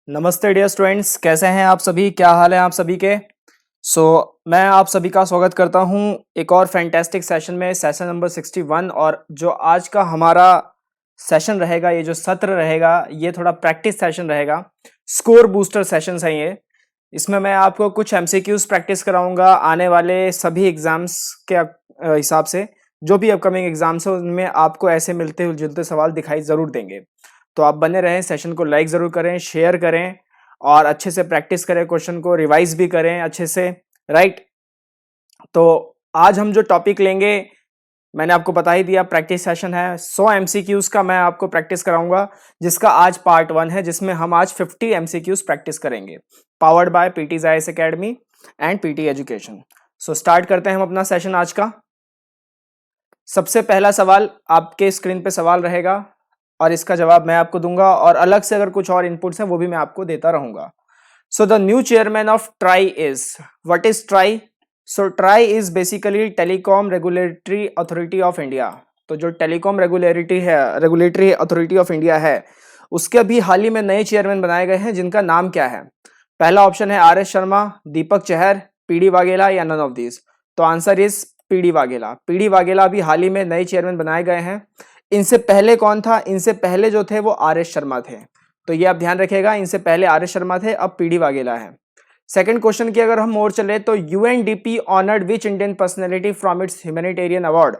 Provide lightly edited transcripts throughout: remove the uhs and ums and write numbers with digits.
नमस्ते dear students, कैसे हैं आप सभी? क्या हाल है आप सभी के? मैं आप सभी का स्वागत करता हूं एक और फैंटेस्टिक सेशन में, सेशन नंबर 61। और जो आज का हमारा सेशन रहेगा, ये जो सत्र रहेगा, ये थोड़ा प्रैक्टिस सेशन रहेगा। स्कोर बूस्टर सेशंस है ये। इसमें मैं आपको कुछ एमसीक्यूज प्रैक्टिस कराऊंगा आने वाले सभी एग्जाम्स के हिसाब से। जो भी अपकमिंग एग्जाम्स है उनमें आपको ऐसे मिलते जुलते सवाल दिखाई जरूर देंगे। तो आप बने रहें, सेशन को लाइक जरूर करें, शेयर करें और अच्छे से प्रैक्टिस करें, क्वेश्चन को रिवाइज भी करें अच्छे से। राइट। तो आज हम जो टॉपिक लेंगे, मैंने आपको बता ही दिया, प्रैक्टिस सेशन है। 100 एमसीक्यूज का मैं आपको प्रैक्टिस कराऊंगा, जिसका आज पार्ट 1 है, जिसमें हम आज 50 एमसीक्यूज प्रैक्टिस करेंगे। Powered by PT Jais academy and PT education. Start करते हैं हम अपना सेशन आज का। सबसे पहला सवाल आपके स्क्रीन पे सवाल रहेगा और इसका जवाब मैं आपको दूंगा, और अलग से अगर कुछ और इनपुट्स हैं वो भी मैं आपको देता रहूंगा। So the new chairman of try is, what is try? So try is basically telecom regulatory authority of India. तो जो telecom regulatory authority of India है, उसके अभी हाल ही में नए चेयरमैन बनाए गए हैं, जिनका नाम क्या है? पहला ऑप्शन है R S Sharma, Deepak Chahar, PD Vaghela या नन ऑफ दिस। तो answer is PD Vaghela. PD Vaghela अभी हाल ही में नए चेयरमैन बनाए गए हैं। इनसे पहले कौन था? इनसे पहले जो थे वो आर एस शर्मा थे। तो ये आप ध्यान रखिएगा, इनसे पहले आर एस शर्मा थे, अब पीडी वाघेला है। सेकंड क्वेश्चन की अगर हम और चले तो UNDP honoured which Indian personality from its humanitarian award.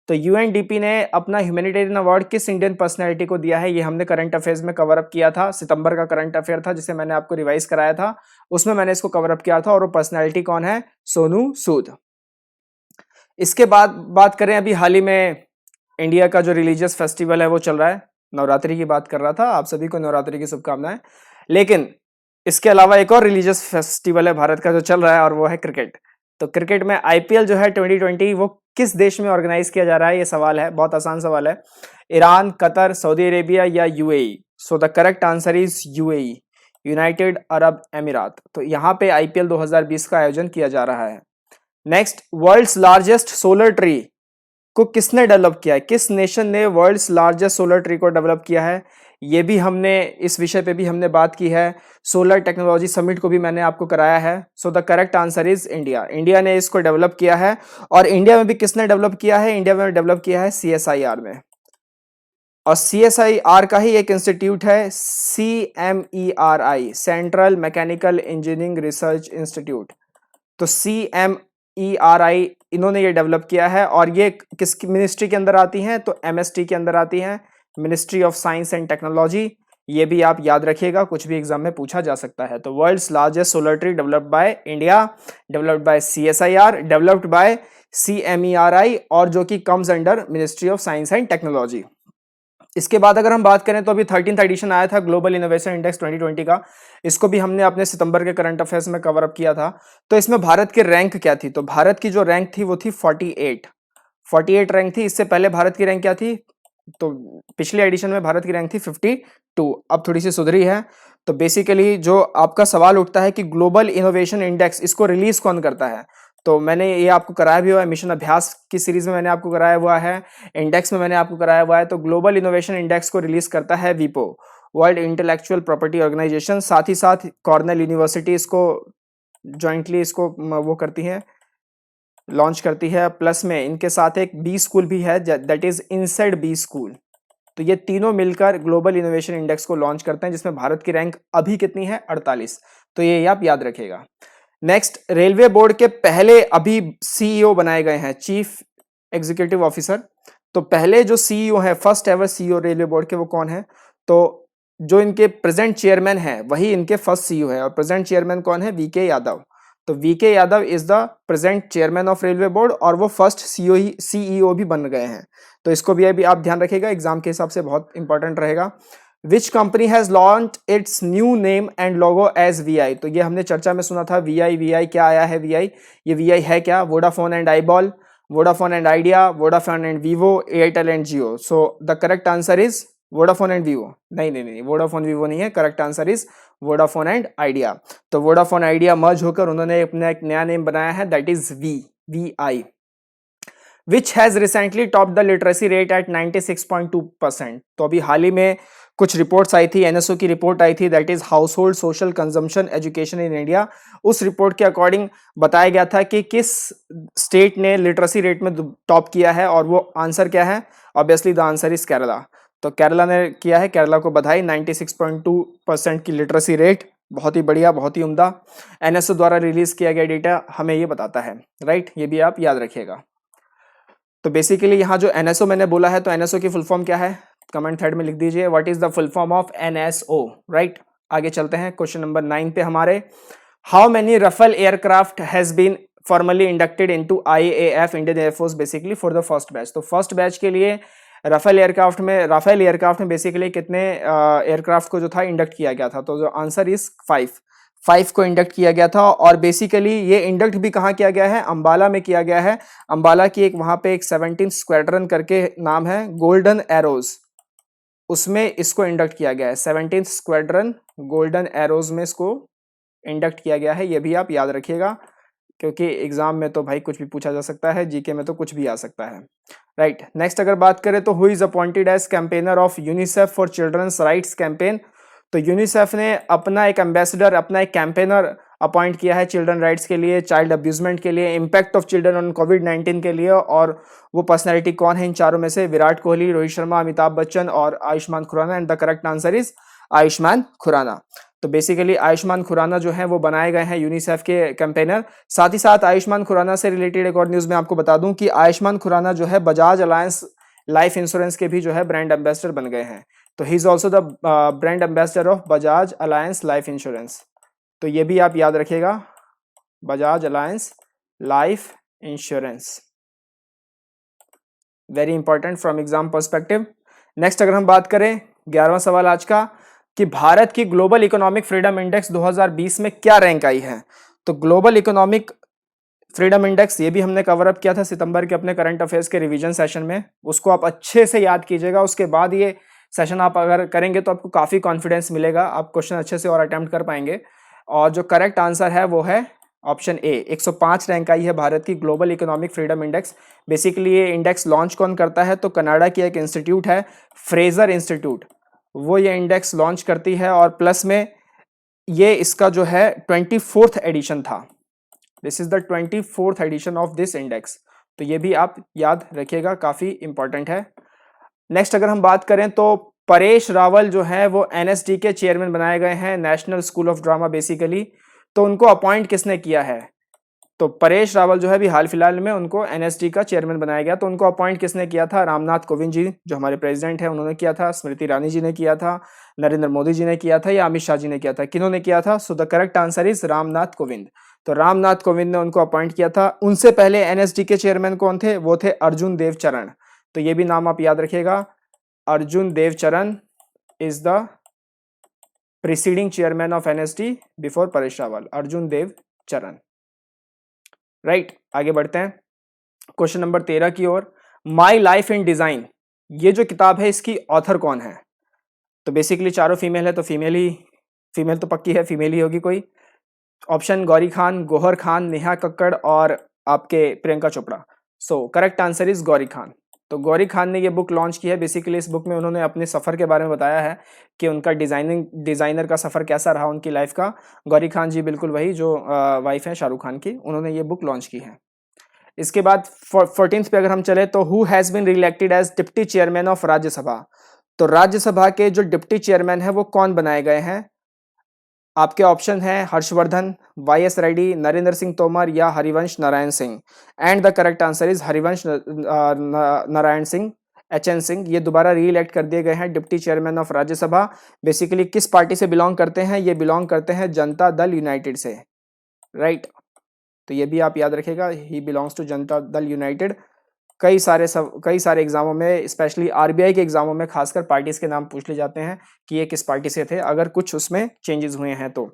तो यूएनडीपी ने अपना ह्यूमैनिटेरियन अवार्ड किस इंडियन पर्सनैलिटी को दिया है? ये हमने करंट अफेयर्स में कवर अप किया था। सितंबर का करंट अफेयर था जिसे मैंने आपको रिवाइज कराया था, उसमें मैंने इसको कवर अप किया था, और वो पर्सनैलिटी कौन है? सोनू सूद। इसके बाद बात करें, अभी हाल ही में इंडिया का जो रिलीजियस फेस्टिवल है वो चल रहा है। नवरात्रि की बात कर रहा था, आप सभी को नवरात्रि की शुभकामनाएं। लेकिन इसके अलावा एक और रिलीजियस फेस्टिवल है भारत का जो चल रहा है, और वो है क्रिकेट। तो क्रिकेट में आईपीएल जो है 2020, वो किस देश में ऑर्गेनाइज किया जा रहा है? ये सवाल है, बहुत आसान सवाल है। ईरान, कतर, सऊदी अरेबिया या UAE? So the correct answer is UAE, United Arab अमीरात। तो यहाँ पे आईपीएल 2020 का आयोजन किया जा रहा है। Next, world's largest solar tree को किसने डेवलप किया है? किस नेशन ने वर्ल्ड्स लार्जेस्ट सोलर ट्री को डेवलप किया है? ये भी हमने, इस विषय पे भी हमने बात की है। सोलर टेक्नोलॉजी समिट को भी मैंने आपको कराया है। So the correct answer is India. India ने इसको डेवलप किया है। और इंडिया में भी किसने डेवलप किया है? इंडिया में डेवलप किया है सीएसआईआर में। और सीएसआईआर का ही एक इंस्टीट्यूट है CMERI, central mechanical engineering research institute. तो सीएमईआरआई इन्होंने ये डेवलप किया है। और ये किस मिनिस्ट्री के अंदर आती हैं? तो एमएसटी के अंदर आती हैं, ministry of science and technology. ये भी आप याद रखिएगा, कुछ भी एग्जाम में पूछा जा सकता है। तो world's largest solar tree developed by India, developed by CSIR, developed by CMERI, और जो कि comes under ministry of science and technology. इसके बाद अगर हम बात करें तो अभी 13th एडिशन आया था ग्लोबल इनोवेशन इंडेक्स 2020 का। इसको भी हमने अपने सितंबर के करंट अफेयर्स में कवर अप किया था। तो इसमें भारत की रैंक क्या थी? तो भारत की जो रैंक थी वो थी 48 रैंक थी। इससे पहले भारत की रैंक क्या थी? तो पिछले एडिशन में भारत की रैंक थी 52, अब थोड़ी सी सुधरी है। तो बेसिकली जो आपका सवाल उठता है कि ग्लोबल इनोवेशन इंडेक्स, इसको रिलीज कौन करता है? तो मैंने ये आपको कराया भी हुआ है, मिशन अभ्यास की सीरीज में मैंने आपको कराया हुआ है, इंडेक्स में मैंने आपको कराया हुआ है। तो ग्लोबल इनोवेशन इंडेक्स को रिलीज करता है वीपो, वर्ल्ड इंटेलेक्चुअल प्रॉपर्टी ऑर्गेनाइजेशन। साथ ही साथ कॉर्नेल यूनिवर्सिटी इसको ज्वाइंटली इसको वो करती है, लॉन्च करती है। प्लस में इनके साथ एक बी स्कूल भी है, that is inside B school. तो ये तीनों मिलकर ग्लोबल इनोवेशन इंडेक्स को लॉन्च करते हैं, जिसमें भारत की रैंक अभी कितनी है? 48। तो ये आप याद रखिएगा। नेक्स्ट, रेलवे बोर्ड के पहले अभी सीईओ बनाए गए हैं, चीफ एग्जीक्यूटिव ऑफिसर। तो पहले जो सीईओ है, first ever CEO railway board के, वो कौन है? तो जो इनके प्रेजेंट चेयरमैन है वही इनके फर्स्ट सीईओ है। और प्रेजेंट चेयरमैन कौन है? वीके यादव। तो VK Yadav is the present chairman of railway board, और वो फर्स्ट सीईओ भी बन गए हैं। तो इसको भी अभी आप ध्यान रखिएगा, एग्जाम के हिसाब से बहुत इंपॉर्टेंट रहेगा। Which company has launch its new name and logo as VI? तो ये हमने चर्चा में सुना था, वीआई क्या आया है? वीआई, ये वीआई है क्या? Vodafone and iBall, Vodafone and Idea, Vodafone and Vivo, Airtel and Jio. So the correct answer is Vodafone and Vivo. नहीं, वोडाफोन वीवो नहीं है, correct answer is Vodafone and Idea. तो वोडाफोन आइडिया मर्ज होकर उन्होंने अपना एक नया नेम बनाया है, that is VI. Which has recently top the literacy rate at 96.2%? तो अभी हाल ही में कुछ रिपोर्ट्स आई थी, एनएसओ की रिपोर्ट आई थी, that is house hold social consumption education in India. उस रिपोर्ट के अकॉर्डिंग बताया गया था कि किस स्टेट ने लिटरेसी रेट में टॉप किया है, और वो आंसर क्या है? Obviously the answer is Kerala. तो केरला ने किया है, केरला को बधाई, 96.2% की लिटरेसी रेट, बहुत ही बढ़िया, बहुत ही उम्दा। एनएसओ द्वारा रिलीज किया गया डेटा हमें ये बताता है, राइट, ये भी आप याद रखिएगा। तो बेसिकली यहाँ जो एनएसओ मैंने बोला है, तो एनएसओ की फुल फॉर्म क्या है? कमेंट थ्रेड में लिख दीजिए, what is the full form of NSO, right. आगे चलते हैं क्वेश्चन नंबर 9 पे हमारे। How many Rafale aircraft has been formally inducted into IAF Indian air force basically for the first batch. तो फर्स्ट बैच के लिए राफेल एयरक्राफ्ट में basically कितने एयरक्राफ्ट को जो था इंडक्ट किया गया था? तो जो आंसर इज 5 को इंडक्ट किया गया था। और बेसिकली ये इंडक्ट भी कहाँ किया गया है? अंबाला में किया गया है। अंबाला की एक वहां पे एक 17 स्क्वाड्रन करके नाम है, गोल्डन एरोज, उसमें इसको इंडक्ट किया गया है। 17 स्क्वाड्रन गोल्डन एरोज में इसको इंडक्ट किया गया है, ये भी आप याद रखिएगा, क्योंकि एग्जाम में तो भाई कुछ भी पूछा जा सकता है, जीके में तो कुछ भी आ सकता है, राइट। नेक्स्ट अगर बात करें तो who is appointed as campaigner of UNICEF for children's rights campaign. तो यूनिसेफ ने अपना एक एम्बेसडर, अपना एक कैंपेनर अपॉइंट किया है चिल्ड्रन राइट्स के लिए, चाइल्ड अब्यूजमेंट के लिए, इम्पैक्ट ऑफ चिल्ड्रन ऑन कोविड-19 के लिए। और वो पर्सनैलिटी कौन है इन चारों में से? विराट कोहली, रोहित शर्मा, अमिताभ बच्चन और Ayushmann Khurrana. And the correct answer is Ayushmann Khurrana. तो बेसिकली आयुष्मान खुराना जो है वो बनाए गए हैं यूनिसेफ के कैंपेनर। साथ ही साथ आयुष्मान खुराना से रिलेटेड एक और न्यूज में आपको बता दूं कि आयुष्मान खुराना जो है बजाज अलायंस लाइफ इंश्योरेंस के भी जो है ब्रांड एम्बेसडर बन गए हैं। तो he is also the brand ambassador of Bajaj alliance life insurance. तो ये भी आप याद रखिएगा, Bajaj alliance life insurance, very important from exam perspective. Next अगर हम बात करें 11वां सवाल आज का, कि भारत की ग्लोबल इकोनॉमिक फ्रीडम इंडेक्स 2020 में क्या रैंक आई है? तो ग्लोबल इकोनॉमिक फ्रीडम इंडेक्स ये भी हमने कवर अप किया था सितंबर के अपने करंट अफेयर्स के रिवीजन सेशन में, उसको आप अच्छे से याद कीजिएगा। उसके बाद ये सेशन आप अगर करेंगे तो आपको काफी कॉन्फिडेंस मिलेगा, आप क्वेश्चन अच्छे से और अटेम्प्ट कर पाएंगे। और जो करेक्ट आंसर है वो है ऑप्शन ए, 105 रैंक आई है भारत की global economic freedom index. Basically ये इंडेक्स लॉन्च कौन करता है? तो कनाडा की एक इंस्टीट्यूट है, फ्रेजर इंस्टीट्यूट, वो ये इंडेक्स लॉन्च करती है। और प्लस में ये इसका जो है 24th एडिशन था, this is the 24th edition of this index. तो ये भी आप याद रखिएगा, काफी इंपॉर्टेंट है। नेक्स्ट अगर हम बात करें तो परेश रावल जो है वो एनएसडी के चेयरमैन बनाए गए हैं, national school of drama basically. तो उनको अपॉइंट किसने किया है? तो परेश रावल जो है अभी हाल फिलहाल में उनको एनएसडी का चेयरमैन बनाया गया। तो उनको अपॉइंट किसने किया था? रामनाथ कोविंद जी जो हमारे प्रेसिडेंट हैं उन्होंने किया था, स्मृति ईरानी जी ने किया था, नरेंद्र मोदी जी ने किया था, या अमित शाह जी ने किया था? किन्होंने किया था? सो the correct answer is Ramnath Kovind. तो रामनाथ कोविंद ने उनको अपॉइंट किया था। उनसे पहले एनएसडी के चेयरमैन कौन थे? वो थे अर्जुन देव चरण। तो ये भी नाम आप याद रखिएगा, Arjun Dev Charan is the preceding chairman of NSD before Paresh Rawal, Arjun Dev Charan, right. आगे बढ़ते हैं क्वेश्चन नंबर 13 की ओर। माई लाइफ इन डिजाइन, ये जो किताब है इसकी ऑथर कौन है? तो बेसिकली चारों फीमेल है, तो फीमेल तो पक्की है, फीमेल ही होगी कोई। ऑप्शन गौरी खान, गोहर खान, नेहा कक्कड़ और आपके Priyanka Chopra. So correct answer is Gauri Khan. तो गौरी खान ने ये बुक लॉन्च की है। बेसिकली इस बुक में उन्होंने अपने सफ़र के बारे में बताया है कि उनका डिज़ाइनर का सफ़र कैसा रहा उनकी लाइफ का। गौरी खान जी बिल्कुल वही जो वाइफ है शाहरुख खान की, उन्होंने ये बुक लॉन्च की है। इसके बाद 14th पे अगर हम चले तो who has been reelected as deputy chairman of Rajya Sabha. तो राज्यसभा के जो डिप्टी चेयरमैन है वो कौन बनाए गए हैं? आपके ऑप्शन हैं हर्षवर्धन, वाई.एस. रेड्डी, नरेंद्र सिंह तोमर या Harivansh Narayan Singh. And the correct answer is Harivansh Narayan Singh, HN Singh. ये दोबारा री इलेक्ट कर दिए गए हैं deputy chairman of Rajya Sabha. Basically किस पार्टी से बिलोंग करते हैं? ये बिलोंग करते हैं जनता दल यूनाइटेड से, राइट। तो ये भी आप याद रखिएगा, he belongs to Janata Dal United. कई सारे एग्जामों में, स्पेशली आरबीआई के एग्जामों में खासकर पार्टीज के नाम पूछ ले जाते हैं कि ये किस पार्टी से थे, अगर कुछ उसमें चेंजेस हुए हैं तो।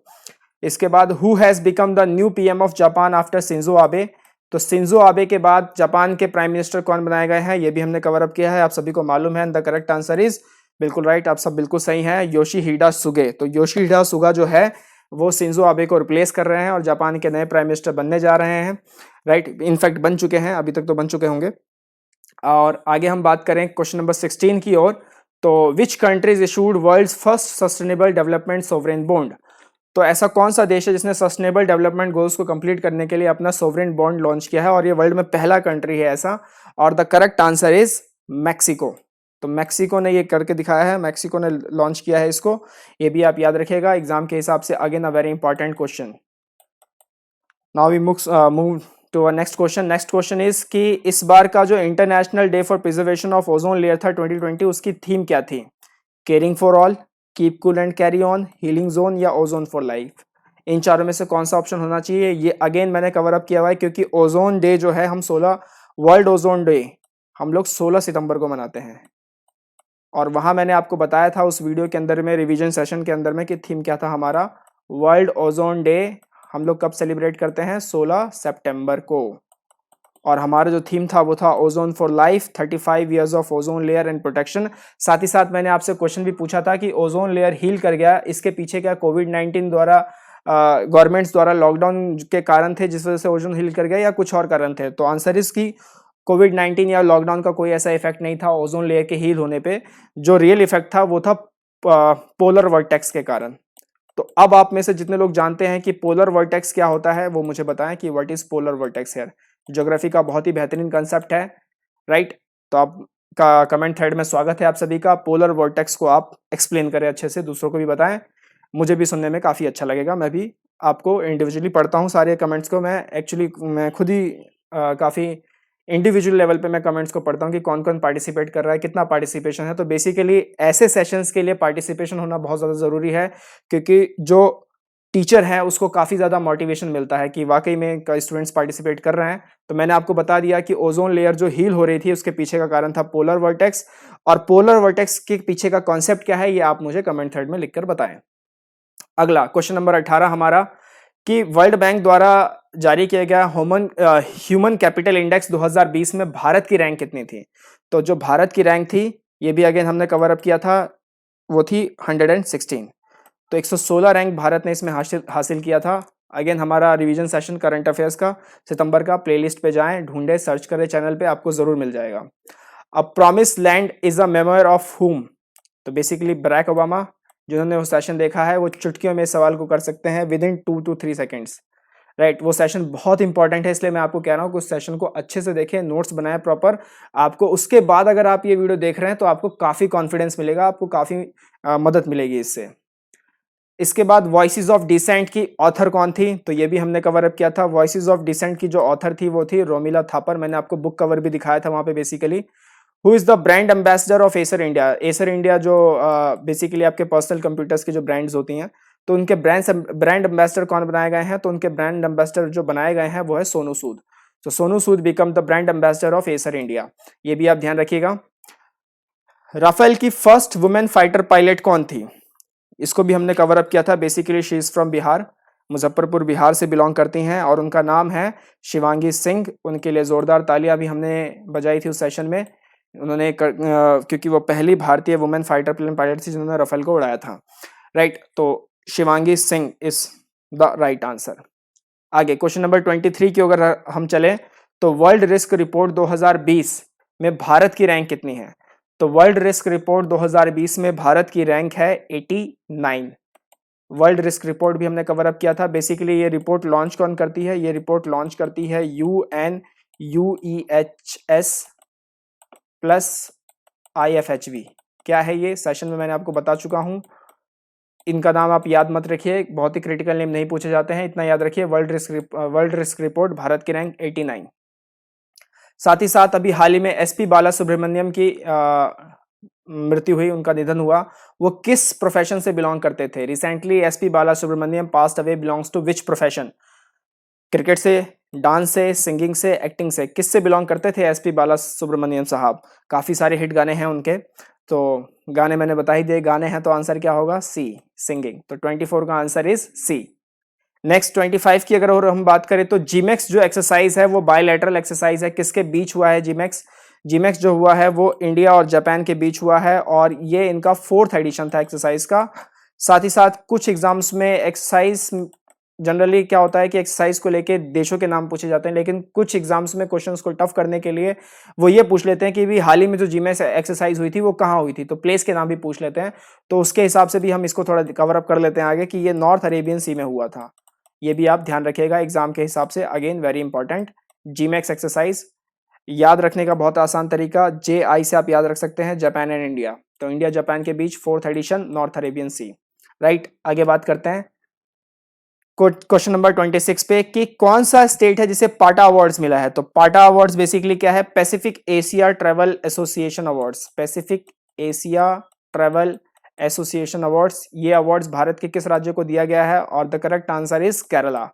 इसके बाद who has become the new PM of Japan after Shinzo Abe. तो शिंजो आबे के बाद जापान के प्राइम मिनिस्टर कौन बनाए गए हैं? ये भी हमने कवर अप किया है, आप सभी को मालूम है। द करेक्ट आंसर इज बिल्कुल राइट, आप सब बिल्कुल सही हैं, योशिहिडा सुगे। तो योशिहिडा सुगा जो है वो शिंजो आबे को रिप्लेस कर रहे हैं और जापान के नए प्राइम मिनिस्टर बनने जा रहे हैं, राइट। इनफैक्ट बन चुके हैं, अभी तक तो बन चुके होंगे। और आगे हम बात करें क्वेश्चन नंबर 16 की ओर। तो which countries issued world's first sustainable development sovereign bond, तो ऐसा कौन सा देश है जिसने सस्टेनेबल डेवलपमेंट गोल्स को कंप्लीट करने के लिए अपना सोवरेन बॉन्ड लॉन्च किया है, और ये वर्ल्ड में पहला कंट्री है ऐसा, और the correct answer is Mexico. तो मैक्सिको ने ये करके दिखाया है, मैक्सिको ने लॉन्च किया है इसको, ये भी आप याद रखिएगा एग्जाम के हिसाब से। Again a very important question. Now we move to our next question. Next question is कि इस बार का जो international day for preservation of ozone layer था 2020, उसकी थीम क्या थी? Caring for all, keep cool and carry on, healing zone या ओजोन फॉर लाइफ? इन चारों में से कौन सा ऑप्शन होना चाहिए? ये अगेन मैंने कवर अप किया हुआ है, क्योंकि ओजोन डे जो है हम 16 वर्ल्ड ओजोन डे हम लोग 16 सितंबर को मनाते हैं, और वहां मैंने आपको बताया था उस वीडियो के अंदर में, रिवीजन सेशन के अंदर में, कि थीम क्या था हमारा। वर्ल्ड ओजोन डे हम लोग कब सेलिब्रेट करते हैं? 16 सितंबर को, और हमारा जो थीम था वो था ozone for life, 35 years of ozone layer and protection. साथ ही साथ मैंने आपसे क्वेश्चन भी पूछा था कि ओजोन लेयर हील कर गया, इसके पीछे क्या कोविड-19 द्वारा गवर्नमेंट्स द्वारा लॉकडाउन के कारण थे जिस वजह से ओजोन हील कर गया, या कुछ और कारण थे? तो आंसर इसकी कोविड-19 या लॉकडाउन का कोई ऐसा इफेक्ट नहीं था ओजोन लेयर के हील होने पे। जो रियल इफेक्ट था वो था पोलर वर्टेक्स के कारण। तो अब आप में से जितने लोग जानते हैं कि पोलर वर्टेक्स क्या होता है, वो मुझे बताएं कि what is polar vertex here. Geography का बहुत ही बेहतरीन कंसेप्ट है, राइट? तो आपका कमेंट थ्रेड में स्वागत है आप सभी का। पोलर वर्टेक्स को आप एक्सप्लेन करें अच्छे से, दूसरों को भी बताएं, मुझे भी सुनने में काफ़ी अच्छा लगेगा। मैं भी आपको इंडिविजुअली पढ़ता हूँ सारे कमेंट्स को, मैं खुद ही काफ़ी इंडिविजुअल लेवल पे मैं कमेंट्स को पढ़ता हूँ कि कौन कौन पार्टिसिपेट कर रहा है, कितना पार्टिसिपेशन है। तो बेसिकली ऐसे सेशंस के लिए पार्टिसिपेशन होना बहुत ज़्यादा ज़रूरी है, क्योंकि जो टीचर है उसको काफ़ी ज़्यादा मोटिवेशन मिलता है कि वाकई में स्टूडेंट्स पार्टिसिपेट कर रहे हैं। तो मैंने आपको बता दिया कि ओजोन लेयर जो हील हो रही थी उसके पीछे का कारण था पोलर वर्टेक्स, और पोलर वर्टेक्स के पीछे का कॉन्सेप्ट क्या है ये आप मुझे कमेंट थ्रेड में लिखकर बताएं। अगला क्वेश्चन नंबर 18 हमारा, कि वर्ल्ड बैंक द्वारा जारी किया गया ह्यूमन कैपिटल इंडेक्स 2020 में भारत की रैंक कितनी थी? तो जो भारत की रैंक थी ये भी अगेन हमने कवर अप किया था, वो थी 116। तो 116 रैंक भारत ने इसमें हासिल किया था। अगेन हमारा रिवीजन सेशन करंट अफेयर्स का सितंबर का, प्लेलिस्ट पे जाएं, ढूंढे, सर्च करें चैनल पे, आपको जरूर मिल जाएगा। अब promise land is a memoir of हुम? तो बेसिकली बराक ओबामा, जिन्होंने वो सेशन देखा है वो चुटकियों में इस सवाल को कर सकते हैं with in 2 to 3 seconds, right? वो सेशन बहुत इंपॉर्टेंट है, इसलिए मैं आपको कह रहा हूँ कि उस सेशन को अच्छे से देखें, नोट्स बनाएं प्रॉपर। आपको उसके बाद अगर आप ये वीडियो देख रहे हैं तो आपको काफ़ी कॉन्फिडेंस मिलेगा, आपको काफ़ी मदद मिलेगी इससे। इसके बाद वॉइसेस ऑफ डिसेंट की ऑथर कौन थी? तो ये भी हमने कवर अप किया था। वॉइसेस ऑफ डिसेंट की जो ऑथर थी वो थी रोमिला थापर। मैंने आपको बुक कवर भी दिखाया था वहाँ पे। Basically who is the brand ambassador of Acer India? Acer India जो बेसिकली आपके पर्सनल कंप्यूटर्स की जो ब्रांड्स होती हैं, तो उनके ब्रांड एम्बेसडर कौन बनाए गए हैं? तो उनके ब्रांड एम्बेसडर जो बनाए गए हैं वो है सोनू सूद। तो Sonu Sood become the brand ambassador of Acer India, ये भी आप ध्यान रखिएगा। राफेल की फर्स्ट वुमेन फाइटर पायलट कौन थी? इसको भी हमने कवर अप किया था। Basically she is from Bihar, Muzaffarpur Bihar से बिलोंग करती हैं, और उनका नाम है शिवांगी सिंह। उनके लिए जोरदार तालियां भी हमने बजाई थी उस सेशन में। उन्होंने क्योंकि वो पहली भारतीय वुमेन फाइटर प्लेन पायलट थी जिन्होंने राफेल को उड़ाया था, राइट? तो Shivangi Singh is the right answer. आगे क्वेश्चन नंबर 23 की अगर हम चले, तो वर्ल्ड रिस्क रिपोर्ट 2020 में भारत की रैंक कितनी है? तो वर्ल्ड रिस्क रिपोर्ट 2020 में भारत की रैंक है 89। वर्ल्ड रिस्क रिपोर्ट भी हमने कवर अप किया था। बेसिकली ये रिपोर्ट लॉन्च कौन करती है? ये रिपोर्ट लॉन्च करती है UNUEHS प्लस IFHV। क्या है ये? सेशन में मैंने आपको बता चुका हूं। इनका नाम आप याद मत रखिए, बहुत ही क्रिटिकल नेम नहीं पूछे जाते हैं, इतना याद रखिए। वर्ल्ड रिस्क रिपोर्ट, भारत की रैंक 89। साथ ही साथ अभी हाल ही में SP बाला सुब्रमण्यम की मृत्यु हुई, उनका निधन हुआ। वो किस प्रोफेशन से बिलोंग करते थे? Recently SP Bala Subrahmanyam passed away, belongs to which profession? Cricket से, डांस से, सिंगिंग से, एक्टिंग से? किससे बिलोंग करते थे SP बाला सुब्रमण्यम साहब? काफी सारे हिट गाने हैं उनके, तो गाने मैंने बता ही दिए। गाने हैं तो आंसर क्या होगा? C, singing. तो 24 का आंसर इज C। नेक्स्ट 25 की अगर हम बात करें, तो जीमेक्स जो एक्सरसाइज है वो बायलैटरल एक्सरसाइज है। किसके बीच हुआ है जीमेक्स? जीमेक्स जो हुआ है वो इंडिया और जापान के बीच हुआ है, और ये इनका 4th एडिशन था एक्सरसाइज का। साथ ही साथ कुछ एग्जाम्स में एक्सरसाइज जनरली क्या होता है कि एक्सरसाइज को लेके देशों के नाम पूछे जाते हैं, लेकिन कुछ एग्जाम्स में क्वेश्चंस को टफ करने के लिए वो ये पूछ लेते हैं कि भी हाल ही में जो जीएमएस एक्सरसाइज हुई थी वो कहाँ हुई थी, तो प्लेस के नाम भी पूछ लेते हैं। तो उसके हिसाब से भी हम इसको थोड़ा कवर अप कर लेते हैं आगे कि ये नॉर्थ अरेबियन सी में हुआ था। ये भी आप ध्यान रखिएगा एग्जाम के हिसाब से, again very important. Gmax exercise याद रखने का बहुत आसान तरीका, JI से आप याद रख सकते हैं, जापान एंड इंडिया। तो इंडिया जापान के बीच 4th एडिशन, नॉर्थ अरेबियन सी। राइट, आगे बात करते हैं क्वेश्चन नंबर 26 पे कि कौन सा स्टेट है जिसे पाटा अवार्ड्स मिला है। तो पाटा अवार्ड्स बेसिकली क्या है, Pacific Asia travel association awards, Pacific Asia travel association awards. ये अवार्ड्स भारत के किस राज्य को दिया गया है, और the correct answer is Kerala.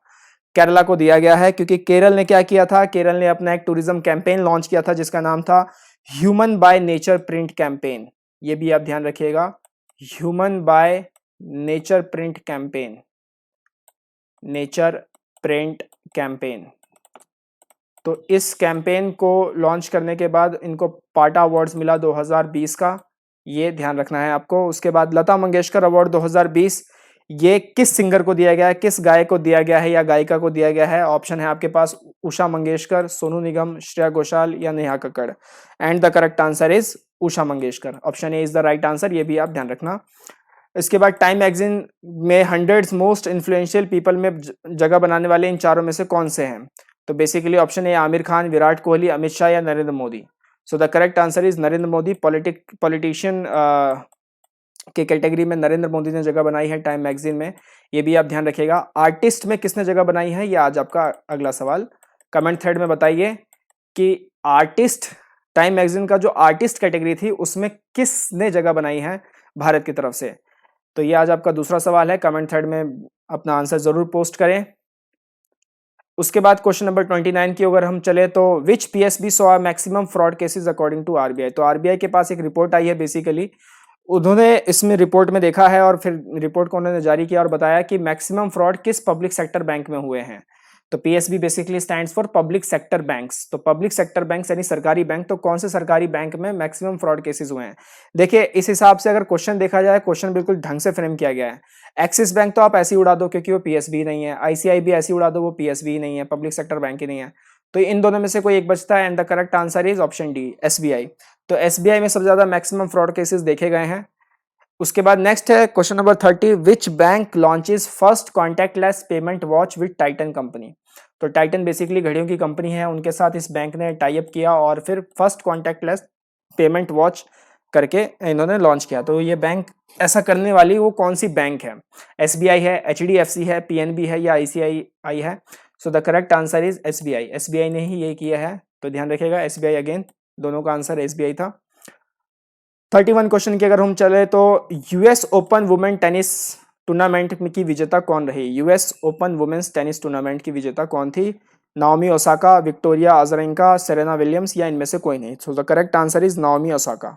Kerala को दिया गया है, क्योंकि केरल ने क्या किया था, केरल ने अपना एक टूरिज्म कैंपेन लॉन्च किया था जिसका नाम था human by nature print campaign. ये भी आप ध्यान रखिएगा, human by nature print campaign, nature print campaign. तो इस कैंपेन को लॉन्च करने के बाद इनको पाटा अवार्ड्स मिला 2020 का, ये ध्यान रखना है आपको। उसके बाद लता मंगेशकर अवार्ड 2020, ये किस सिंगर को दिया गया है, किस गायक को दिया गया है या गायिका को दिया गया है। ऑप्शन है आपके पास उषा मंगेशकर, सोनू निगम, श्रेया घोषाल या Neha Kakkar. And the correct answer is Usha Mangeshkar, option A is the right answer, ये भी आप ध्यान रखना। इसके बाद टाइम मैगजीन में 100 मोस्ट इन्फ्लुएंशियल पीपल में जगह बनाने वाले इन चारों में से कौन से हैं। तो basically option A Aamir Khan, Virat Kohli, Amit Shah या Narendra Modi. So the correct answer is Narendra Modi. Politician के कैटेगरी में नरेंद्र मोदी ने जगह बनाई है टाइम मैगजीन में, ये भी आप ध्यान रखिएगा। आर्टिस्ट में किसने जगह बनाई है, ये आज आपका अगला सवाल। कमेंट थ्रेड में बताइए कि आर्टिस्ट, टाइम मैगजीन का जो आर्टिस्ट कैटेगरी थी उसमें किसने जगह बनाई है भारत की तरफ से। तो ये आज आपका दूसरा सवाल है, कमेंट थ्रेड में अपना आंसर जरूर पोस्ट करें। उसके बाद क्वेश्चन नंबर 29 की अगर हम चले तो which PSB saw maximum fraud cases according to RBI। तो RBI के पास एक रिपोर्ट आई है, बेसिकली उन्होंने इसमें रिपोर्ट में देखा है और फिर रिपोर्ट को उन्होंने जारी किया और बताया कि मैक्सिमम फ्रॉड किस पब्लिक सेक्टर बैंक में हुए हैं। तो PSB basically stands for public sector banks. तो पब्लिक सेक्टर बैंक्स यानी सरकारी बैंक, तो कौन से सरकारी बैंक में मैक्सिमम फ्रॉड केसेस हुए हैं। देखिए इस हिसाब से अगर क्वेश्चन देखा जाए, क्वेश्चन बिल्कुल ढंग से फ्रेम किया गया है। एक्सिस बैंक तो आप ऐसे ही उड़ा दो क्योंकि वो PSB नहीं है, ICICI भी ऐसे ही उड़ा दो, वो PSB नहीं है, पब्लिक सेक्टर बैंक ही नहीं है। तो इन दोनों में से कोई एक बचता है, and the correct answer is option D, SBI। तो SBI में सबसे ज्यादा मैक्सिमम फ्रॉड केसेस देखे गए हैं। उसके बाद नेक्स्ट है question number 30, which bank launches first contactless payment watch with Titan company. तो टाइटन बेसिकली घड़ियों की कंपनी है, उनके साथ इस बैंक ने टाई अप किया और फिर फर्स्ट कॉन्टैक्टलेस पेमेंट वॉच करके इन्होंने लॉन्च किया। तो ये बैंक ऐसा करने वाली वो कौन सी बैंक है, SBI है, HDFC है, PNB है या ICICI है। So the correct answer is SBI। SBI ने ही ये किया है, तो ध्यान रखिएगा SBI, अगेन दोनों का आंसर SBI था। 31 क्वेश्चन की अगर हम चले तो US open women tennis tournament की विजेता कौन रही। US open women's tennis tournament की विजेता कौन थी, Naomi Osaka, Victoria Azarenka, Serena Williams या इनमें से कोई नहीं। So the correct answer is Naomi Osaka,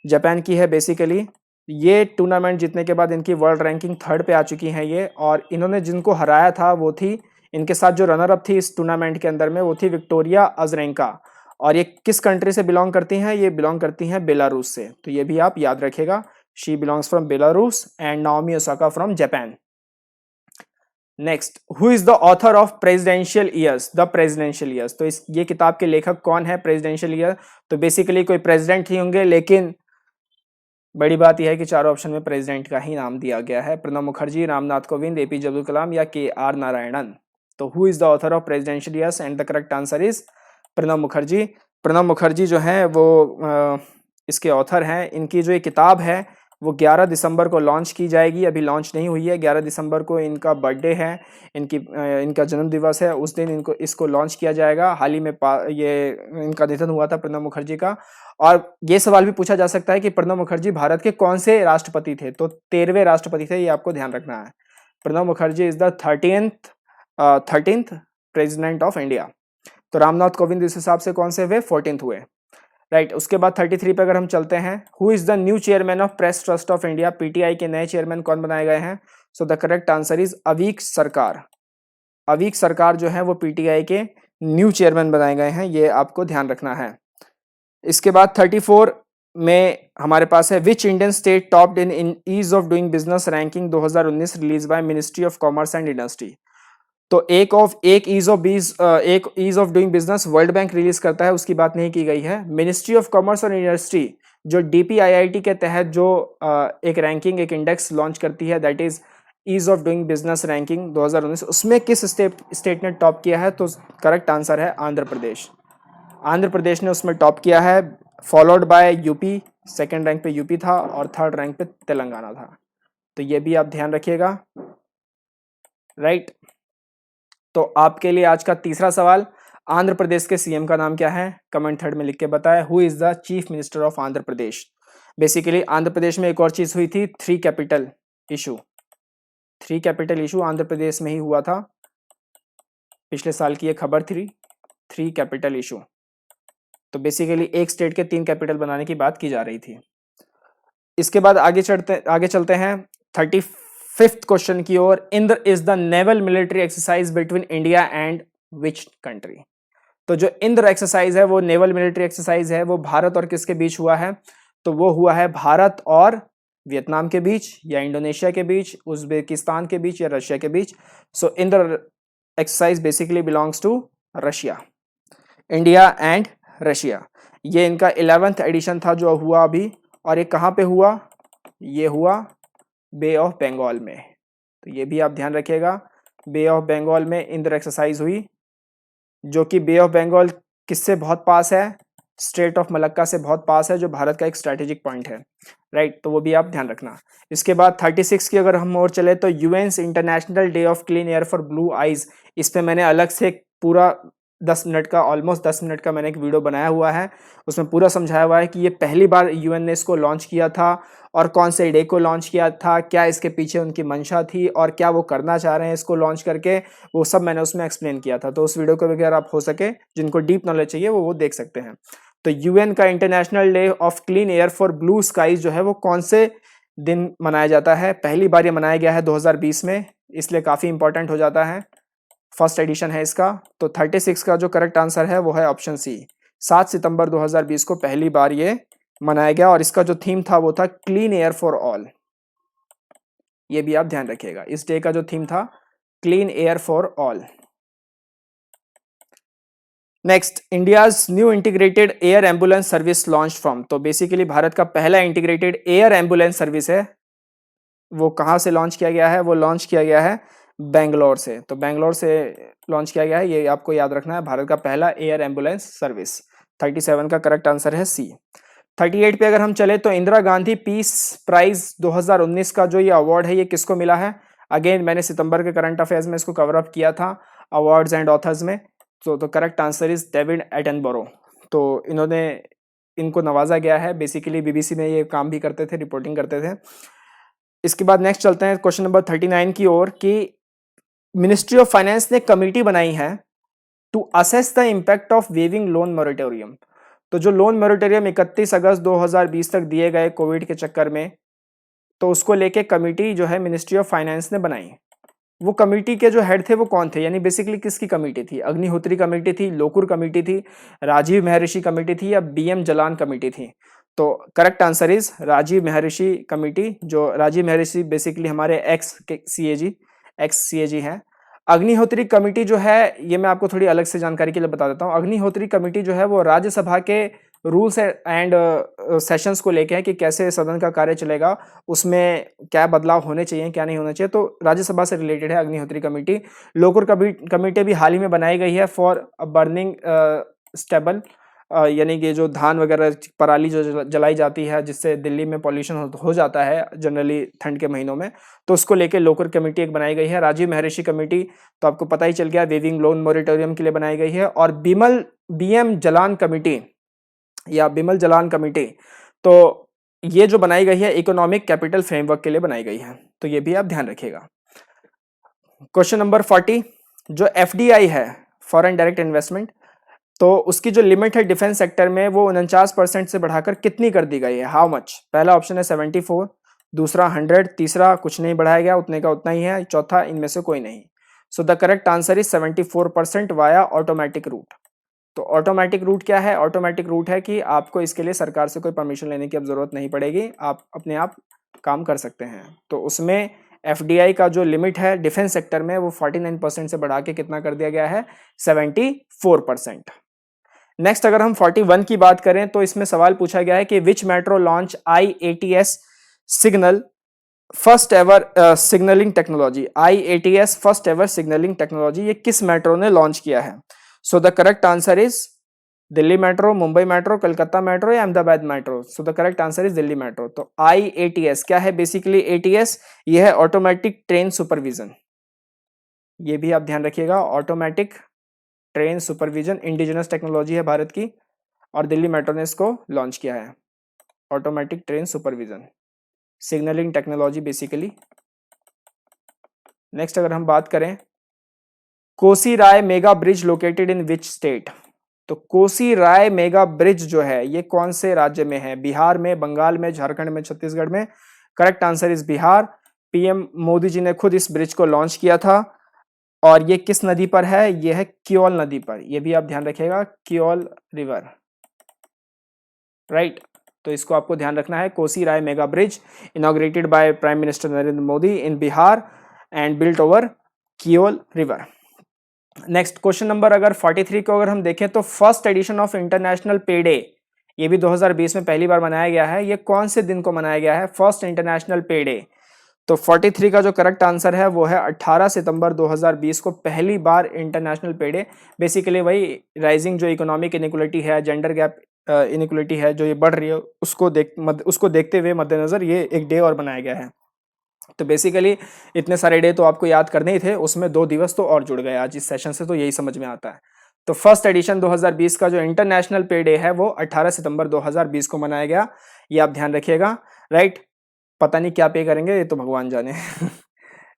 Japan की है बेसिकली। ये टूर्नामेंट जीतने के बाद इनकी वर्ल्ड रैंकिंग 3rd पे आ चुकी हैं ये, और इन्होंने जिनको हराया था वो थी, इनके साथ जो रनर अप थी इस टूर्नामेंट के अंदर में वो थी विक्टोरिया अज़रेंका। और ये किस कंट्री से बिलोंग करती हैं, ये बिलोंग करती हैं बेलारूस से। तो ये भी आप याद रखिएगा, she belongs from Belarus and Naomi Osaka from Japan. Next, who is the author of presidential years, the presidential years. तो ये किताब के लेखक कौन है, प्रेसिडेंशियल ईयर। तो बेसिकली कोई प्रेसिडेंट ही होंगे, लेकिन बड़ी बात यह है कि चारों ऑप्शन में प्रेसिडेंट का ही नाम दिया गया है, प्रणब मुखर्जी, रामनाथ कोविंद, APJ अब्दुल कलाम या KR नारायणन। तो who is the author of presidential years, and the correct answer is Pranab Mukherjee. Pranab Mukherjee जो हैं वो इसके ऑथर हैं। इनकी जो ये किताब है वो 11 दिसंबर को लॉन्च की जाएगी, अभी लॉन्च नहीं हुई है। 11 दिसंबर को इनका बर्थडे है, इनका जन्म दिवस है, उस दिन इसको लॉन्च किया जाएगा। हाल ही में ये इनका निधन हुआ था प्रणब मुखर्जी का। और ये सवाल भी पूछा जा सकता है कि प्रणब मुखर्जी भारत के कौन से राष्ट्रपति थे। तो 13वें राष्ट्रपति थे, ये आपको ध्यान रखना है। Pranab Mukherjee is the 13th president of India. तो रामनाथ कोविंद इस हिसाब से कौन से हुए, 14th हुए। राइट, उसके बाद 33 पे अगर हम चलते हैं, who is the new chairman of Press Trust of India. PTI के नए चेयरमैन कौन बनाए गए हैं। So the correct answer is Avik Sarkar. Avik सरकार जो है वो PTI के न्यू चेयरमैन बनाए गए हैं, ये आपको ध्यान रखना है। इसके बाद 34 में हमारे पास है, which Indian state topped in ease of doing business ranking 2019 release by ministry of commerce and industry. तो एक ease of doing business world bank release करता है, उसकी बात नहीं की गई है। मिनिस्ट्री ऑफ कॉमर्स और इंडस्ट्री जो DPIIT के तहत जो एक रैंकिंग, एक इंडेक्स लॉन्च करती है, that is ease of doing business ranking 2019, उसमें किस स्टेट ने टॉप किया है? तो करेक्ट आंसर है आंध्र प्रदेश। आंध्र प्रदेश ने उसमें टॉप किया है, followed by UP, second rank पे यूपी था और थर्ड रैंक पे तेलंगाना था। तो ये भी आप ध्यान रखिएगा, राइट। तो आपके लिए आज का तीसरा सवाल, आंध्र प्रदेश के सीएम का नाम क्या है? कमेंट थर्ड में लिख के बताएं, who is the chief minister of Andhra Pradesh. Basically Andhra Pradesh में एक और चीज हुई थी, 3 capital issue. 3 capital issue Andhra Pradesh में ही हुआ था, पिछले साल की ये खबर थी, 3 कैपिटल इशू। तो बेसिकली एक स्टेट के 3 कैपिटल बनाने की बात की जा रही थी। इसके बाद आगे चलते हैं 35th क्वेश्चन की ओर। Indra is the naval military exercise between India and which country? तो जो इंद्र एक्सरसाइज है वो नेवल मिलिट्री एक्सरसाइज है, वो भारत और किसके बीच हुआ है? तो वो हुआ है भारत और वियतनाम के बीच, या इंडोनेशिया के बीच, उज्बेकिस्तान के बीच, या रशिया के बीच। So Indra exercise basically belongs to Russia, India and Russia. ये इनका 11th एडिशन था जो हुआ अभी, और ये कहाँ पे हुआ? ये हुआ बे ऑफ बंगाल में। तो ये भी आप ध्यान रखिएगा, बे ऑफ बंगाल में इंद्र एक्सरसाइज हुई, जो कि बे ऑफ बंगाल किससे बहुत पास है? स्ट्रेट ऑफ मलक्का से बहुत पास है, जो भारत का एक स्ट्रेटेजिक पॉइंट है, राइट। तो वो भी आप ध्यान रखना। इसके बाद 36 की अगर हम और चले तो UN's international day of clean air for blue आइज, इस पे मैंने अलग से पूरा 10 मिनट का, ऑलमोस्ट 10 मिनट का मैंने एक वीडियो बनाया हुआ है, उसमें पूरा समझाया हुआ है कि ये पहली बार यूएन ने इसको लॉन्च किया था और कौन से डे को लॉन्च किया था, क्या इसके पीछे उनकी मंशा थी और क्या वो करना चाह रहे हैं इसको लॉन्च करके, वो सब मैंने उसमें एक्सप्लेन किया था। तो उस वीडियो को अगर आप हो सके, जिनको डीप नॉलेज चाहिए वो देख सकते हैं। तो यूएन का international day of clean air for blue skies जो है वो कौन से दिन मनाया जाता है? पहली बार ये मनाया गया है 2020 में, इसलिए काफी इंपॉर्टेंट हो जाता है, फर्स्ट एडिशन है इसका। तो 36 का जो करेक्ट आंसर है वो है ऑप्शन सी, 7 सितंबर 2020 को पहली बार ये मनाया गया, और इसका जो थीम था वो था क्लीन एयर फॉर ऑल। ये भी आप ध्यान रखिएगा, इस डे का जो थीम था clean air for all. Next, India's new integrated air ambulance service launch from. तो बेसिकली भारत का पहला इंटीग्रेटेड एयर एम्बुलेंस सर्विस है, वो कहाँ से लॉन्च किया गया है? वो लॉन्च किया गया है बेंगलोर से। तो बेंगलोर से लॉन्च किया गया है, ये आपको याद रखना है, भारत का पहला एयर एम्बुलेंस सर्विस। 37 का करेक्ट आंसर है सी। 38 पे अगर हम चले तो इंदिरा गांधी पीस प्राइज 2019 का जो ये अवार्ड है ये किसको मिला है? अगेन मैंने सितंबर के करंट अफेयर्स में इसको कवर अप किया था अवार्ड्स एंड ऑथर्स में। तो correct answer is David Attenborough. तो इनको नवाजा गया है, बेसिकली बीबीसी में ये काम भी करते थे, रिपोर्टिंग करते थे। इसके बाद नेक्स्ट चलते हैं क्वेश्चन नंबर 39 की ओर, कि मिनिस्ट्री ऑफ फाइनेंस ने कमिटी बनाई है to assess the impact of waiving loan moratorium. तो जो लोन मॉरेटोरियम 31 अगस्त 2020 तक दिए गए कोविड के चक्कर में, तो उसको लेके कमिटी जो है मिनिस्ट्री ऑफ फाइनेंस ने बनाई। वो कमिटी के जो हेड थे वो कौन थे? यानी बेसिकली किसकी कमिटी थी? अग्निहोत्री कमेटी थी, लोकुर कमेटी थी, राजीव महर्षि कमेटी थी, या बीएम जलान कमेटी थी? तो correct answer is Rajiv Maharshi committee. जो राजीव महर्षि बेसिकली हमारे एक्स सीएजी हैं। अग्निहोत्री कमेटी जो है, ये मैं आपको थोड़ी अलग से जानकारी के लिए बता देता हूँ। अग्निहोत्री कमेटी जो है वो राज्यसभा के रूल्स एंड सेशंस को लेके है कि कैसे सदन का कार्य चलेगा, उसमें क्या बदलाव होने चाहिए, क्या नहीं होना चाहिए, तो राज्यसभा से रिलेटेड है अग्निहोत्री कमेटी। लोकुर कमेटी भी हाल ही में बनाई गई है फॉर बर्निंग स्टेबल, यानी कि जो धान वगैरह पराली जो जलाई जाती है जिससे दिल्ली में पॉल्यूशन हो जाता है जनरली ठंड के महीनों में, तो उसको लेके लोकुर कमेटी एक बनाई गई है। राजीव महर्षि कमेटी तो आपको पता ही चल गया, वेविंग लोन मॉरेटोरियम के लिए बनाई गई है। और बीएम जलान कमेटी या बिमल जलान कमेटी, तो ये जो बनाई गई है इकोनॉमिक कैपिटल फ्रेमवर्क के लिए बनाई गई है। तो ये भी आप ध्यान रखिएगा। क्वेश्चन नंबर 40, जो एफडीआई है फॉरेन डायरेक्ट इन्वेस्टमेंट, तो उसकी जो लिमिट है डिफेंस सेक्टर में वो 49% से बढ़ाकर कितनी कर दी गई है? How much? पहला ऑप्शन है 74, दूसरा 100, तीसरा कुछ नहीं बढ़ाया गया, उतने का उतना ही है, चौथा इनमें से कोई नहीं। So the correct answer is 74% via automatic route. तो ऑटोमेटिक रूट क्या है? ऑटोमेटिक रूट है कि आपको इसके लिए सरकार से कोई परमिशन लेने की अब जरूरत नहीं पड़ेगी, आप अपने आप काम कर सकते हैं। तो उसमें एफडीआई का जो लिमिट है डिफेंस सेक्टर में वो 49% से बढ़ा के कितना कर दिया गया है, 74%। नेक्स्ट अगर हम 41 की बात करें तो इसमें सवाल पूछा गया है कि which metro launch IATS signal first ever signalling technology, IATS first ever signalling technology ये किस मेट्रो ने लॉन्च किया है? So the correct answer is Delhi metro, Mumbai metro, Calcutta metro या Ahmedabad metro. So the correct answer is Delhi metro. तो IATS क्या है? Basically ATS ये है ऑटोमेटिक ट्रेन सुपरविजन, ये भी आप ध्यान रखिएगा। Automatic train supervision indigenous technology है भारत की और दिल्ली मेट्रो ने इसको लॉन्च किया है। Automatic train supervision signalling technology basically. Next अगर हम बात करें Kosi Rai mega bridge located in which state? तो कोसी राय मेगा ब्रिज जो है ये कौन से राज्य में है? बिहार में, बंगाल में, झारखंड में, छत्तीसगढ़ में? Correct answer is Bihar. PM Modi ji ने खुद इस ब्रिज को लॉन्च किया था और ये किस नदी पर है? ये है कियोल नदी पर, ये भी आप ध्यान रखिएगा, कियोल रिवर, राइट। तो इसको आपको ध्यान रखना है। Kosi Rai mega bridge inaugurated by prime minister Narendra Modi in Bihar and built over Kiul river. Next question number अगर 43 को अगर हम देखें तो first edition of international pay day ये भी 2020 में पहली बार मनाया गया है। ये कौन से दिन को मनाया गया है? First international pay day. तो 43 का जो करेक्ट आंसर है वो है 18 सितंबर 2020 को पहली बार इंटरनेशनल पे डे। बेसिकली वही राइजिंग जो इकोनॉमिक इनइक्वलिटी है, जेंडर गैप इनइक्वलिटी है जो ये बढ़ रही है, उसको देखते हुए मद्देनजर ये एक डे और बनाया गया है। तो बेसिकली इतने सारे डे तो आपको याद करने ही थे, उसमें 2 दिवस तो और जुड़ गए आज इस सेशन से, तो यही समझ में आता है। तो फर्स्ट एडिशन 2020 का जो इंटरनेशनल पे डे है वो 18 सितंबर 2020 को मनाया गया, ये आप ध्यान रखिएगा, राइट। पता नहीं क्या पे करेंगे, ये तो भगवान जाने।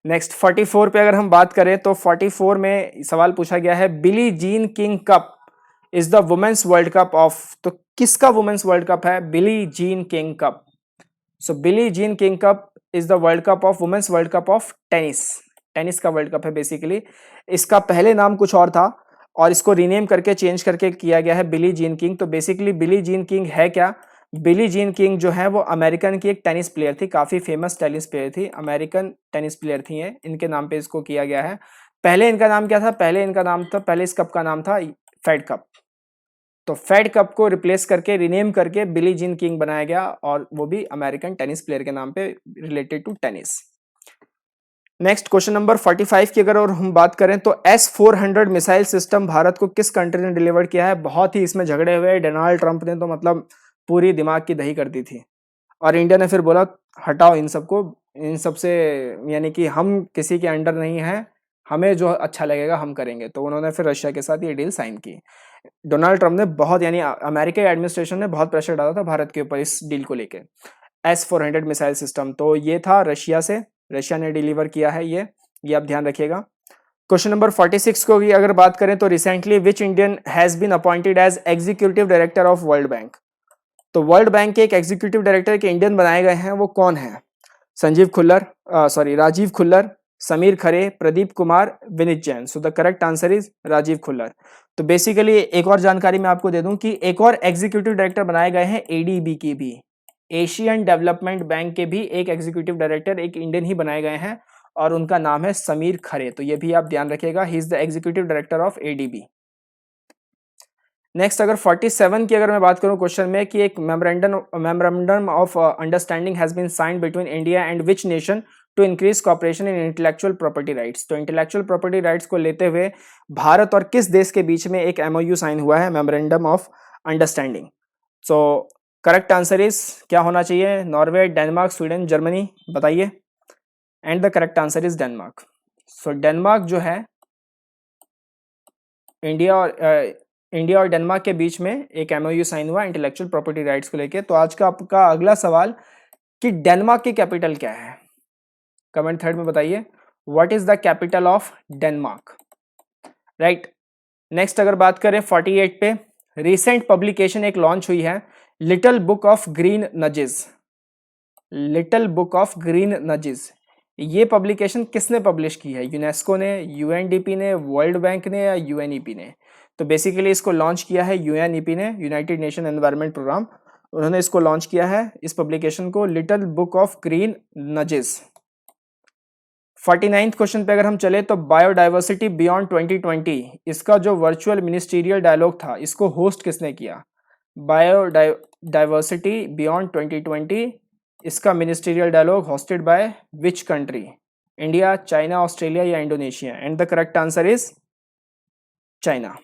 नेक्स्ट 44 पे अगर हम बात करें तो 44 में सवाल पूछा गया है Billie Jean King cup is the women's world cup of. तो किसका वुमेन्स वर्ल्ड कप है? Billie Jean King cup. So Billie Jean King cup is the world cup of women's world cup of tennis. Tennis का world cup है basically. इसका पहले नाम कुछ और था और इसको रीनेम करके चेंज करके किया गया है बिली जीन किंग। तो बेसिकली बिली जीन किंग है क्या? बिली जीन किंग जो है वो अमेरिकन की एक टेनिस प्लेयर थी, काफी फेमस टेनिस प्लेयर थी, अमेरिकन टेनिस प्लेयर थी ये, इनके नाम पे इसको किया गया है। पहले इनका नाम क्या था? पहले इस कप का नाम था फेड कप। तो फेड कप को रिप्लेस करके रीनेम करके बिली जीन किंग बनाया गया और वो भी अमेरिकन टेनिस प्लेयर के नाम पे related to tennis. Next question number 45 की अगर और हम बात करें तो S-400 मिसाइल सिस्टम भारत को किस कंट्री ने डिलीवर किया है? बहुत ही इसमें झगड़े हुए, डोनाल्ड ट्रंप ने तो मतलब पूरी दिमाग की दही कर दी थी और इंडिया ने फिर बोला हटाओ इन सबको, इन सबसे, यानी कि हम किसी के अंडर नहीं है, हमें जो अच्छा लगेगा हम करेंगे। तो उन्होंने फिर रशिया के साथ ये डील साइन की। डोनाल्ड ट्रंप ने बहुत, यानी अमेरिका एडमिनिस्ट्रेशन ने बहुत प्रेशर डाला था भारत के ऊपर इस डील को लेके। S-400 मिसाइल सिस्टम तो ये था रशिया से, रशिया ने डिलीवर किया है ये आप ध्यान रखिएगा। क्वेश्चन नंबर 46 को भी अगर बात करें तो recently which Indian has been appointed as executive director of world bank? तो वर्ल्ड बैंक के एक एग्जीक्यूटिव डायरेक्टर के इंडियन बनाए गए हैं, वो कौन है? Rajiv Khullar, Sameer Khare, Pradeep Kumar, Vineet Jain. So the correct answer is Rajiv Khullar. तो बेसिकली एक और जानकारी मैं आपको दे दूं कि एक और एग्जीक्यूटिव डायरेक्टर बनाए गए हैं एडीबी की भी, एशियन डेवलपमेंट बैंक के भी एक एग्जीक्यूटिव डायरेक्टर एक इंडियन ही बनाए गए हैं और उनका नाम है समीर खरे। तो ये भी आप ध्यान रखिएगा, he is the executive director of ADB. Next अगर 47 की अगर मैं बात करूं क्वेश्चन में कि एक memorandum of understanding has been signed between India and which nation to increase cooperation in intellectual property rights. तो इंटेलेक्चुअल प्रॉपर्टी राइट्स को लेते हुए भारत और किस देश के बीच में एक एमओयू साइन हुआ है? Memorandum of understanding. So correct answer is क्या होना चाहिए? नॉर्वे, डेनमार्क, स्वीडन, जर्मनी, बताइए। And the correct answer is Denmark. So Denmark जो है इंडिया और डेनमार्क के बीच में एक एमओयू साइन हुआ इंटेलेक्चुअल प्रॉपर्टी राइट्स को लेके। तो आज का आपका अगला सवाल कि डेनमार्क की कैपिटल क्या है? कमेंट थर्ड में बताइए, what is the capital of Denmark, right. Next अगर बात करें 48 पे, रिसेंट पब्लिकेशन एक लॉन्च हुई है, little book of green nudges. Little book of green nudges, ये पब्लिकेशन किसने पब्लिश की है? यूनेस्को ने, यूएनडीपी ने, वर्ल्ड बैंक ने या यूएनईपी ने? तो बेसिकली इसको लॉन्च किया है यूएनईपी ने, यूनाइटेड नेशन एनवायरनमेंट प्रोग्राम, उन्होंने इसको लॉन्च किया है इस पब्लिकेशन को, little book of green nudges. 49th question पे अगर हम चले तो बायोडाइवर्सिटी बियॉन्ड 2020, इसका जो वर्चुअल मिनिस्टीरियल डायलॉग था इसको होस्ट किसने किया? बायोडाइवर्सिटी बियॉन्ड 2020, इसका ministerial dialogue hosted by which country? India, China, Australia या Indonesia? And the correct answer is China.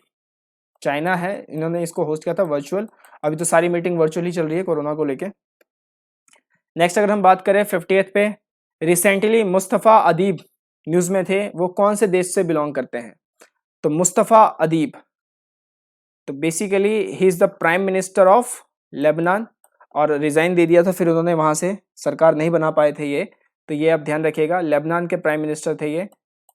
China है, इन्होंने इसको होस्ट किया था वर्चुअल। अभी तो सारी मीटिंग वर्चुअल ही चल रही है कोरोना को लेके। नेक्स्ट अगर हम बात करें 50th पे, रिसेंटली मुस्तफ़ा अदीब न्यूज़ में थे, वो कौन से देश से बिलोंग करते हैं? तो मुस्तफ़ा अदीब, तो basically he is the prime minister of Lebanon, और रिज़ाइन दे दिया था फिर उन्होंने वहाँ से, सरकार नहीं बना पाए थे ये, तो ये आप ध्यान रखिएगा, लेबनान के प्राइम मिनिस्टर थे ये,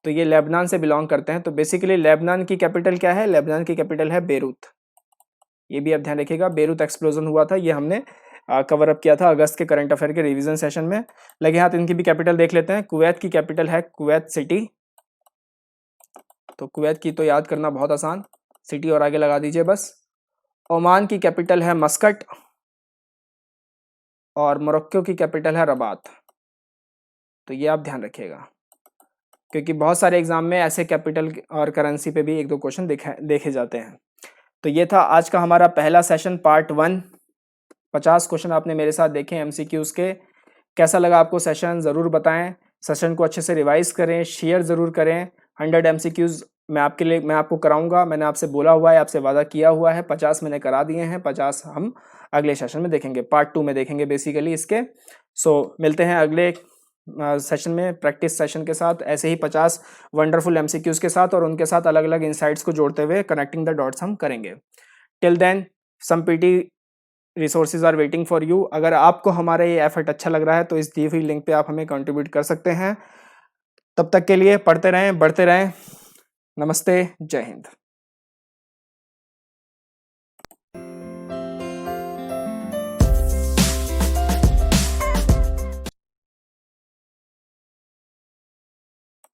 तो ये लेबनान से बिलोंग करते हैं। तो बेसिकली लेबनान की कैपिटल क्या है? लेबनान की कैपिटल है बेरूत, ये भी आप ध्यान रखिएगा। बेरूत एक्सप्लोजन हुआ था, ये हमने कवर अप किया था अगस्त के करंट अफेयर के रिवीजन सेशन में। लगे हाथ इनकी भी कैपिटल देख लेते हैं। कुवैत की कैपिटल है कुवैत सिटी, तो कुवैत की तो याद करना बहुत आसान, सिटी और आगे लगा दीजिए बस। ओमान की कैपिटल है मस्कट, और मोरक्को की कैपिटल है रबात, तो ये आप ध्यान रखिएगा, क्योंकि बहुत सारे एग्जाम में ऐसे कैपिटल और करेंसी पे भी एक दो क्वेश्चन देखे जाते हैं। तो ये था आज का हमारा पहला सेशन पार्ट 1। 50 क्वेश्चन आपने मेरे साथ देखे एमसीक्यूज के। कैसा लगा आपको सेशन ज़रूर बताएं। सेशन को अच्छे से रिवाइज करें, शेयर ज़रूर करें। 100 एमसीक्यूज मैं आपको कराऊंगा, मैंने आपसे बोला हुआ है, आपसे वादा किया हुआ है। 50 मैंने करा दिए हैं, 50 हम अगले सेशन में देखेंगे, पार्ट 2 में देखेंगे बेसिकली इसके। सो मिलते हैं अगले सेशन में प्रैक्टिस सेशन के साथ, ऐसे ही 50 वंडरफुल एमसीक्यूज के साथ, और उनके साथ अलग अलग इंसाइट्स को जोड़ते हुए कनेक्टिंग द डॉट्स हम करेंगे। Till then some PT resources are waiting for you. अगर आपको हमारा ये एफर्ट अच्छा लग रहा है तो इस दी हुई लिंक पे आप हमें कंट्रीब्यूट कर सकते हैं। तब तक के लिए पढ़ते रहें, बढ़ते रहें। नमस्ते, जय हिंद।